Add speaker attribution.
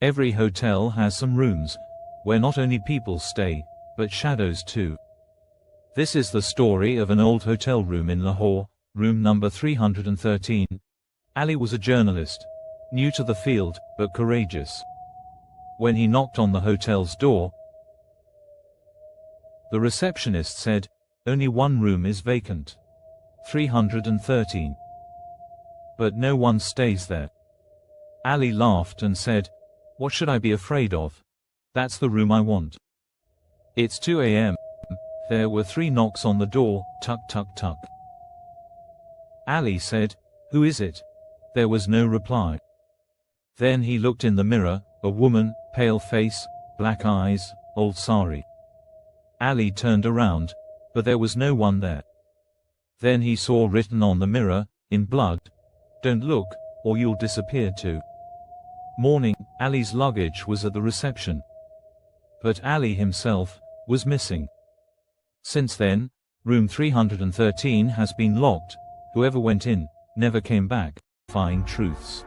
Speaker 1: Every hotel has some rooms where not only people stay, but shadows too. This is the story of an old hotel room in Lahore, room number 313. Ali was a journalist, new to the field, but courageous. When he knocked on the hotel's door, the receptionist said, "Only one room is vacant. 313. But no one stays there." Ali laughed and said, "What should I be afraid of? That's the room I want." It's 2 a.m. There were 3 knocks on the door, tuck tuck tuck. Ali said, "Who is it?" There was no reply. Then he looked in the mirror, a woman, pale face, black eyes, old sari. Ali turned around, but there was no one there. Then he saw written on the mirror, in blood, "Don't look, or you'll disappear too." Morning, Ali's luggage was at the reception. But Ali himself was missing. Since then, room 313 has been locked. Whoever went in never came back. Truths.